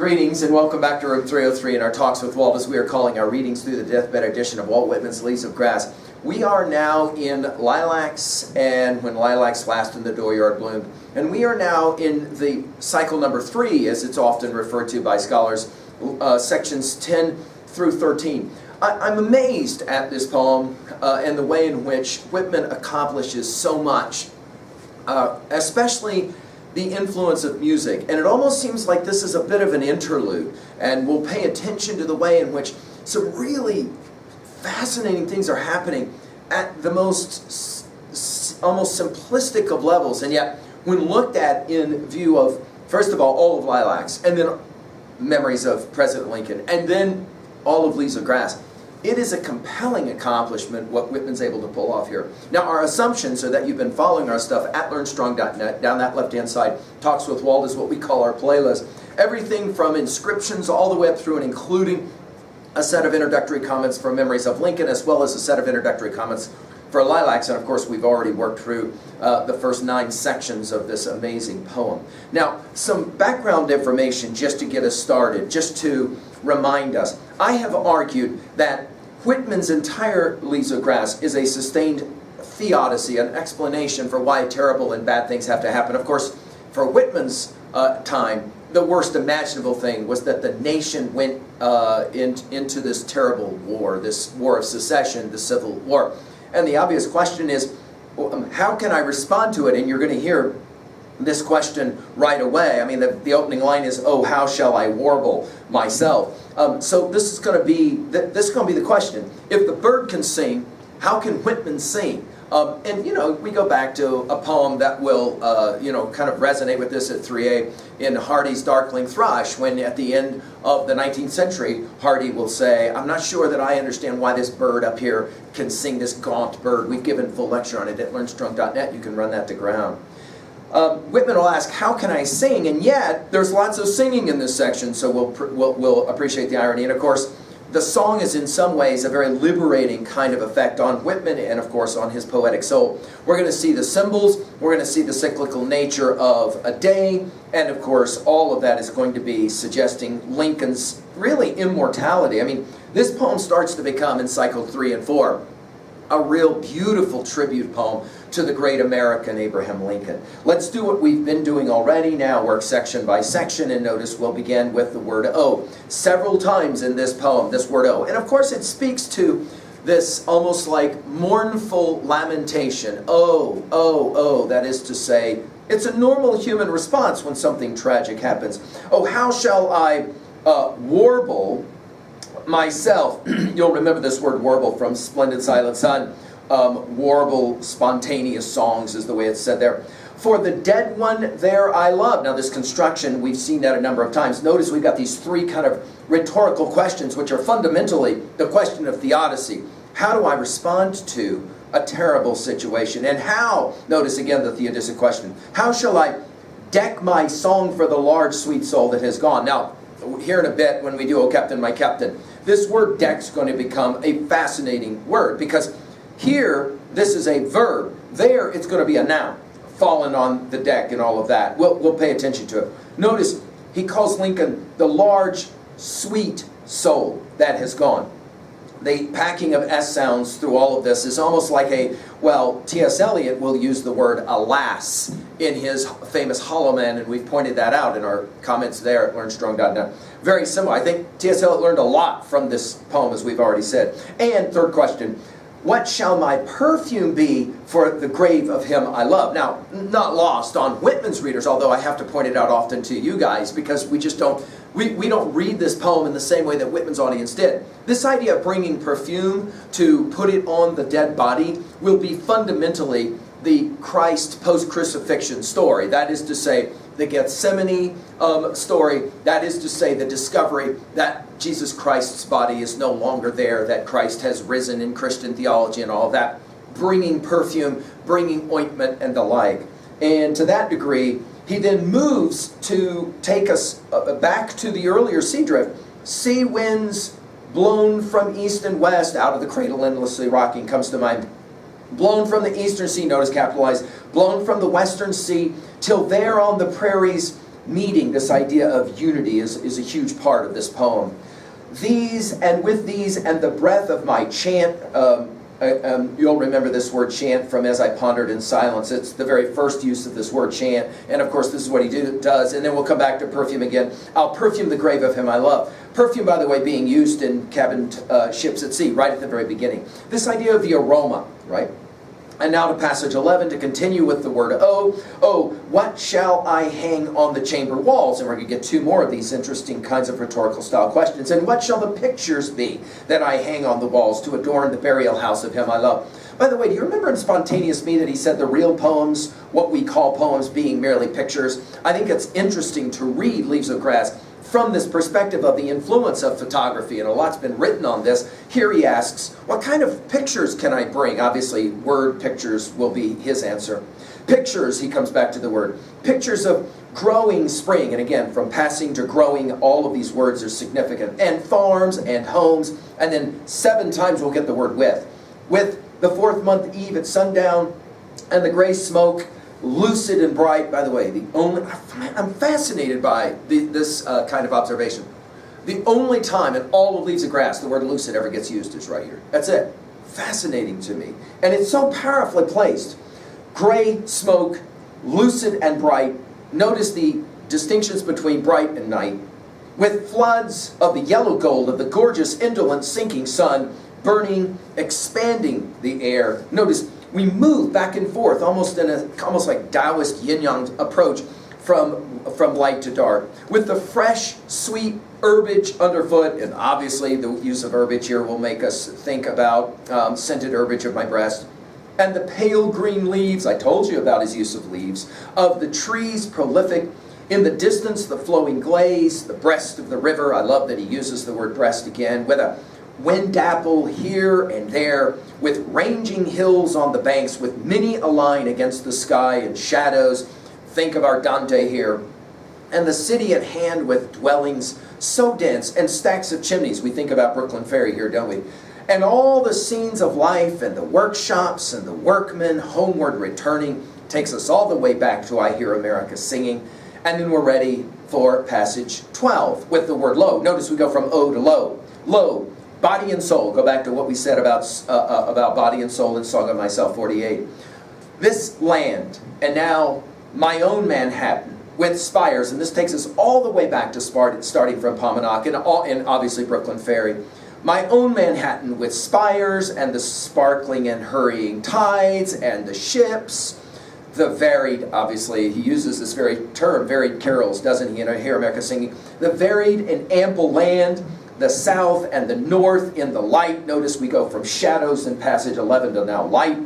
Greetings and welcome back to Room 303 in our Talks with Walt, as we are calling our readings through the deathbed edition of Walt Whitman's Leaves of Grass. We are now in Lilacs and When Lilacs Last in the Dooryard Bloomed. And we are now in the cycle number 3, as it's often referred to by scholars, sections 10 through 13. I'm amazed at this poem and the way in which Whitman accomplishes so much, especially the influence of music. And it almost seems like this is a bit of an interlude, and we'll pay attention to the way in which some really fascinating things are happening at the most almost simplistic of levels, and yet when looked at in view of, first of all of Lilacs, and then Memories of President Lincoln, and then all of Leaves of Grass, it is a compelling accomplishment what Whitman's able to pull off here. Now, our assumptions are that you've been following our stuff at learnstrong.net. Down that left-hand side, Talks with Walt is what we call our playlist. Everything from inscriptions all the way up through and including a set of introductory comments for Memories of Lincoln, as well as a set of introductory comments for Lilacs. And of course, we've already worked through the first 9 sections of this amazing poem. Now, some background information just to get us started, just to remind us. I have argued that Whitman's entire Leaves of Grass is a sustained theodicy, an explanation for why terrible and bad things have to happen. Of course, for Whitman's time, the worst imaginable thing was that the nation went into this terrible war, this war of secession, the Civil War. And the obvious question is, how can I respond to it? And you're going to hear this question right away. I mean, the opening line is, "Oh, how shall I warble myself?" So this is going to be the question. If the bird can sing, how can Whitman sing? And you know, we go back to a poem that will kind of resonate with this at 3A in Hardy's Darkling Thrush, when at the end of the 19th century, Hardy will say, "I'm not sure that I understand why this bird up here can sing, this gaunt bird." We've given full lecture on it at learnstrong.net. You can run that to ground. Whitman will ask, how can I sing? And yet, there's lots of singing in this section, so we'll appreciate the irony. And of course, the song is in some ways a very liberating kind of effect on Whitman and of course on his poetic soul. We're going to see the symbols, we're going to see the cyclical nature of a day, and of course all of that is going to be suggesting Lincoln's really immortality. I mean, this poem starts to become, in cycle 3 and 4, a real beautiful tribute poem to the great American Abraham Lincoln. Let's do what we've been doing already now, work section by section, and notice we'll begin with the word "oh." Several times in this poem, this word "oh." And of course it speaks to this almost like mournful lamentation. Oh, oh, oh, that is to say, it's a normal human response when something tragic happens. Oh, how shall I warble myself? You'll remember this word warble from Splendid Silent Sun. Warble spontaneous songs is the way it's said there. For the dead one there I love. Now this construction, we've seen that a number of times. Notice we've got these 3 kind of rhetorical questions, which are fundamentally the question of theodicy. How do I respond to a terrible situation? And how, notice again the theodicic question, how shall I deck my song for the large sweet soul that has gone? Now, here in a bit when we do "O Captain, My Captain," this word "deck's" going to become a fascinating word, because here this is a verb. There it's going to be a noun, fallen on the deck and all of that. We'll pay attention to it. Notice he calls Lincoln the large sweet soul that has gone. The packing of S sounds through all of this is almost like T.S. Eliot will use the word "alas" in his famous Hollow Man, and we've pointed that out in our comments there at learnstrong.net. Very similar. I think T.S. Eliot learned a lot from this poem, as we've already said. And third question, what shall my perfume be for the grave of him I love? Now, not lost on Whitman's readers, although I have to point it out often to you guys, because we just don't, we don't read this poem in the same way that Whitman's audience did. This idea of bringing perfume to put it on the dead body will be fundamentally the Christ post-crucifixion story. That is to say, the Gethsemane story. That is to say, the discovery that Jesus Christ's body is no longer there, that Christ has risen in Christian theology and all of that. Bringing perfume, bringing ointment and the like. And to that degree, he then moves to take us back to the earlier sea drift. Sea winds blown from east and west, out of the cradle endlessly rocking comes to mind. Blown from the eastern sea, notice capitalized, blown from the western sea, till there on the prairies meeting, this idea of unity is a huge part of this poem. These, and with these, and the breath of my chant, you'll remember this word chant from As I Pondered in Silence. It's the very first use of this word chant, and of course this is what he does, and then we'll come back to perfume again. I'll perfume the grave of him I love. Perfume, by the way, being used in cabined ships at sea, right at the very beginning. This idea of the aroma, right? And now to passage 11, to continue with the word oh. Oh, what shall I hang on the chamber walls? And we're going to get two more of these interesting kinds of rhetorical style questions. And what shall the pictures be that I hang on the walls to adorn the burial house of him I love? By the way, do you remember in Spontaneous Me that he said the real poems, what we call poems, being merely pictures? I think it's interesting to read Leaves of Grass from this perspective of the influence of photography, and a lot's been written on this. Here he asks, what kind of pictures can I bring? Obviously, word pictures will be his answer. Pictures, he comes back to the word, pictures of growing spring, and again, from passing to growing, all of these words are significant, and farms and homes, and then 7 times we'll get the word with. With the 4th month eve at sundown, and the gray smoke, lucid and bright. By the way, I'm fascinated by this kind of observation. The only time in all of Leaves of Grass the word lucid ever gets used is right here. That's it. Fascinating to me. And it's so powerfully placed. Gray, smoke, lucid and bright. Notice the distinctions between bright and night. With floods of the yellow gold of the gorgeous, indolent, sinking sun, burning, expanding the air. Notice we move back and forth, almost like Taoist yin-yang approach from light to dark. With the fresh, sweet herbage underfoot, and obviously the use of herbage here will make us think about scented herbage of my breast. And the pale green leaves, I told you about his use of leaves, of the trees prolific. In the distance, the flowing glades, the breast of the river. I love that he uses the word breast again, with a wind dapple here and there, with ranging hills on the banks, with many a line against the sky and shadows. Think of our Dante here. And the city at hand with dwellings so dense, and stacks of chimneys. We think about Brooklyn Ferry here, don't we? And all the scenes of life, and the workshops, and the workmen homeward returning, takes us all the way back to I Hear America Singing. And then we're ready for passage 12 with the word lo. Notice we go from O to lo. Lo. Body and soul. Go back to what we said about body and soul in Song of Myself 48. This land, and now my own Manhattan, with spires, and this takes us all the way back to starting from Pominock and obviously Brooklyn Ferry. My own Manhattan with spires and the sparkling and hurrying tides and the ships, the varied, obviously he uses this very term, varied carols, doesn't he, in I Hear America Singing. The varied and ample land, the south and the north in the light. Notice we go from shadows in passage 11 to now light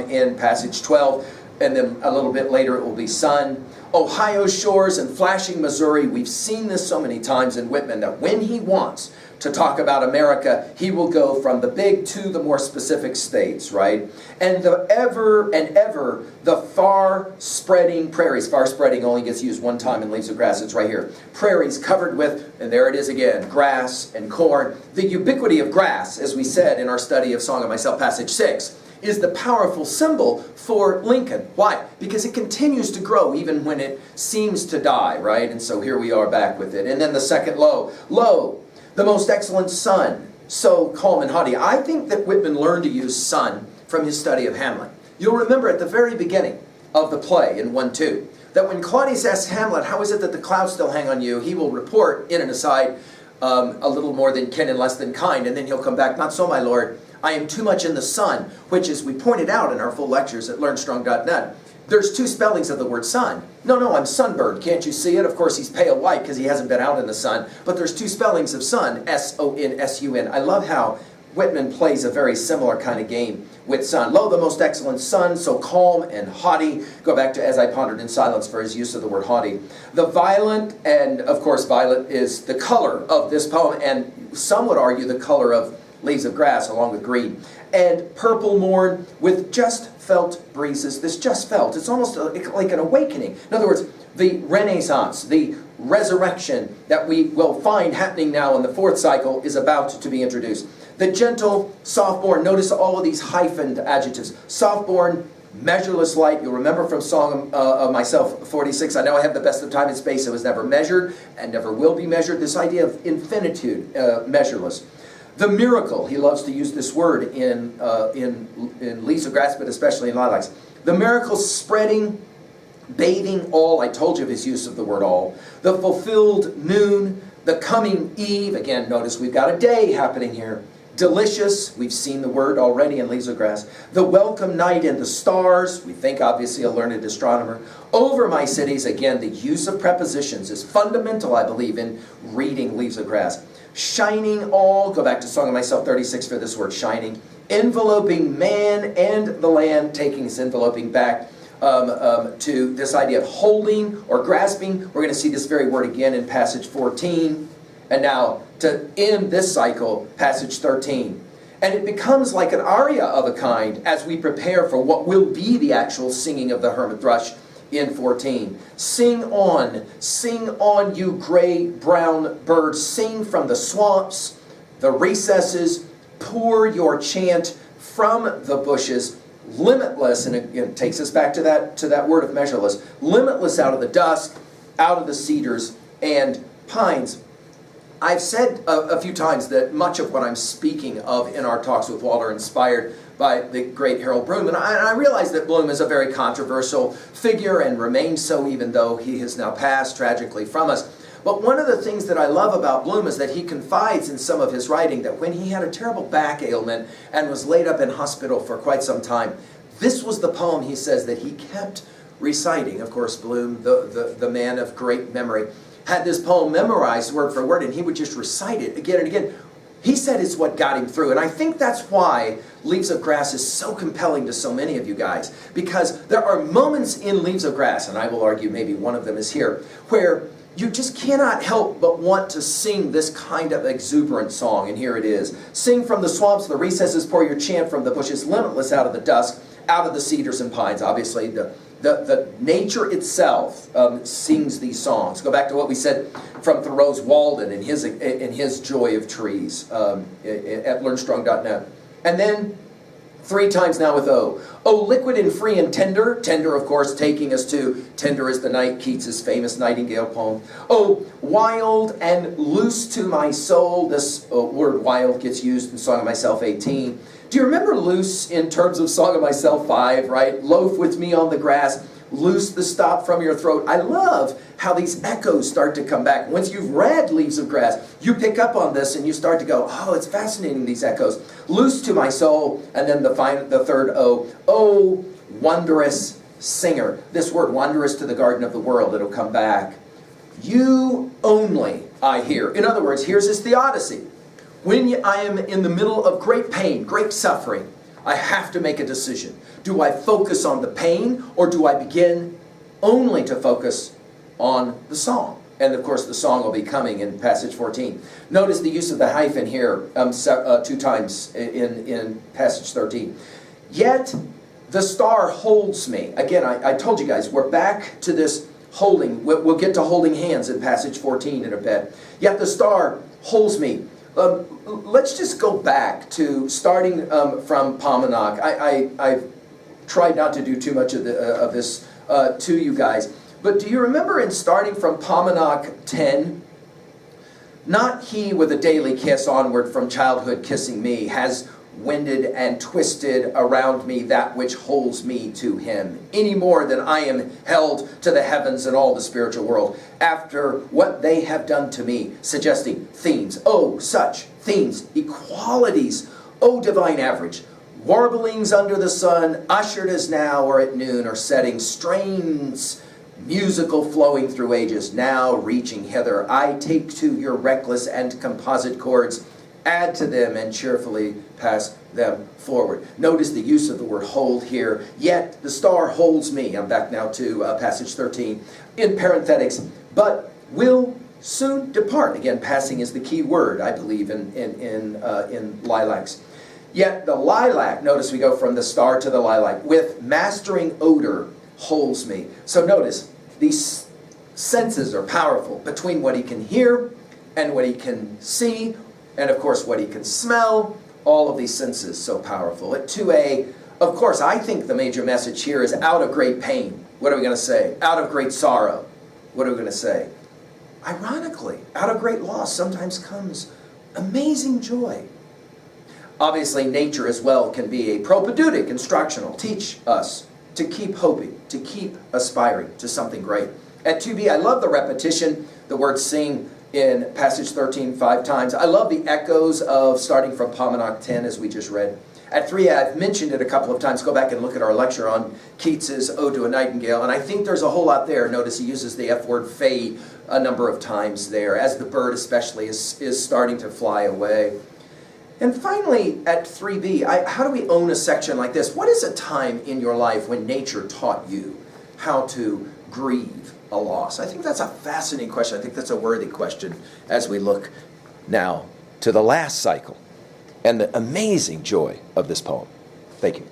in passage 12. And then a little bit later it will be sun. Ohio shores and flashing Missouri. We've seen this so many times in Whitman that when he wants to talk about America, he will go from the big to the more specific states, right? And the ever and ever, the far-spreading prairies. Far-spreading only gets used one time in Leaves of Grass. It's right here. Prairies covered with, and there it is again, grass and corn. The ubiquity of grass, as we said in our study of Song of Myself, passage 6, is the powerful symbol for Lincoln. Why? Because it continues to grow even when it seems to die, right? And so here we are back with it. And then the second lo. Lo, the most excellent sun, so calm and haughty. I think that Whitman learned to use sun from his study of Hamlet. You'll remember at the very beginning of the play in 1-2, that when Claudius asks Hamlet, how is it that the clouds still hang on you? He will report in an aside, a little more than kin and less than kind, and then he'll come back, not so my lord, I am too much in the sun, which as we pointed out in our full lectures at learnstrong.net, there's 2 spellings of the word sun. No, I'm sunburned. Can't you see it? Of course, he's pale white because he hasn't been out in the sun. But there's 2 spellings of sun, S-O-N-S-U-N. I love how Whitman plays a very similar kind of game with sun. Lo, the most excellent sun, so calm and haughty. Go back to As I Pondered in Silence for his use of the word haughty. The violet, and of course violet is the color of this poem, and some would argue the color of Leaves of Grass along with green. And purple morn with just felt breezes. This just felt, it's almost like an awakening. In other words, the Renaissance, the resurrection that we will find happening now in the 4th cycle is about to be introduced. The gentle, soft-born, notice all of these hyphened adjectives. Soft-born, Measureless light, you'll remember from Song of Myself 46, I know I have the best of time and space, it was never measured and never will be measured. This idea of infinitude, measureless. The miracle, he loves to use this word in Leaves of Grass, but especially in Lilacs. The miracle spreading, bathing all, I told you of his use of the word all. The fulfilled noon, the coming eve, again notice we've got a day happening here. Delicious, we've seen the word already in Leaves of Grass. The welcome night and the stars, we think obviously a learned astronomer. Over my cities, again the use of prepositions is fundamental, I believe, in reading Leaves of Grass. Shining all, go back to Song of Myself 36 for this word shining. Enveloping man and the land, taking this enveloping back to this idea of holding or grasping. We're going to see this very word again in passage 14. And now, to end this cycle, passage 13. And it becomes like an aria of a kind as we prepare for what will be the actual singing of the hermit thrush in 14. Sing on, you gray-brown birds. Sing from the swamps, the recesses. Pour your chant from the bushes. Limitless, and it takes us back to that word of measureless. Limitless out of the dusk, out of the cedars and pines. I've said a few times that much of what I'm speaking of in our talks with Walt are inspired by the great Harold Bloom. And I realize that Bloom is a very controversial figure and remains so even though he has now passed tragically from us. But one of the things that I love about Bloom is that he confides in some of his writing that when he had a terrible back ailment and was laid up in hospital for quite some time, this was the poem, he says, that he kept reciting. Of course, Bloom, the man of great memory, had this poem memorized word for word, and he would just recite it again and again. He said it's what got him through, and I think that's why Leaves of Grass is so compelling to so many of you guys, because there are moments in Leaves of Grass, and I will argue maybe one of them is here, where you just cannot help but want to sing this kind of exuberant song, and here it is. Sing from the swamps, the recesses, pour your chant from the bushes, limitless out of the dusk, out of the cedars and pines. Obviously, the nature itself sings these songs. Go back to what we said from Thoreau's Walden in his Joy of Trees at learnstrong.net. And then 3 times now with O. Oh, liquid and free and tender. Tender, of course, taking us to Tender is the Night, Keats's famous Nightingale poem. Oh, wild and loose to my soul. This word wild gets used in Song of Myself 18. Do you remember loose in terms of Song of Myself 5, right? Loaf with me on the grass, loose the stop from your throat. I love how these echoes start to come back. Once you've read Leaves of Grass, you pick up on this and you start to go, oh, it's fascinating, these echoes. Loose to my soul, and then the third O. Oh, wondrous singer. This word, wondrous to the garden of the world, it'll come back. You only I hear. In other words, here's his theodicy. When I am in the middle of great pain, great suffering, I have to make a decision. Do I focus on the pain, or do I begin only to focus on the song? And of course, the song will be coming in passage 14. Notice the use of the hyphen here 2 times in passage 13. Yet the star holds me. Again, I told you guys, we're back to this holding. We'll get to holding hands in passage 14 in a bit. Yet the star holds me. Let's just go back to starting from Paumanok. I've tried not to do too much of this to you guys. But do you remember in starting from Paumanok 10? Not he with a daily kiss onward from childhood kissing me has winded and twisted around me that which holds me to him, any more than I am held to the heavens and all the spiritual world, after what they have done to me, suggesting themes, oh, such themes, equalities, oh, divine average, warblings under the sun, ushered as now or at noon or setting, strains musical flowing through ages, now reaching hither. I take to your reckless and composite chords, add to them and cheerfully pass them forward. Notice the use of the word hold here. Yet the star holds me. I'm back now to passage 13 in parenthetics, but will soon depart. Again, passing is the key word, I believe, in Lilacs. Yet the lilac, notice we go from the star to the lilac, with mastering odor holds me. So notice, these senses are powerful between what he can hear and what he can see, and of course what he can smell. All of these senses so powerful. At 2a, Of course, I think the major message here is out of great pain. What are we going to say? Out of great sorrow. What are we going to say? Ironically, out of great loss sometimes comes amazing joy. Obviously, nature as well can be a propedeutic, instructional, teach us to keep hoping, to keep aspiring to something great. At 2b, I love the repetition, the word sing in passage 13 5 times. I love the echoes of starting from Paumanok 10 as we just read. At 3, I've mentioned it a couple of times. Go back and look at our lecture on Keats's Ode to a Nightingale, and I think there's a whole lot there. Notice he uses the F word fade a number of times there, as the bird especially is starting to fly away. And finally, at 3b, how do we own a section like this? What is a time in your life when nature taught you how to grieve a loss? I think that's a fascinating question. I think that's a worthy question as we look now to the last cycle and the amazing joy of this poem. Thank you.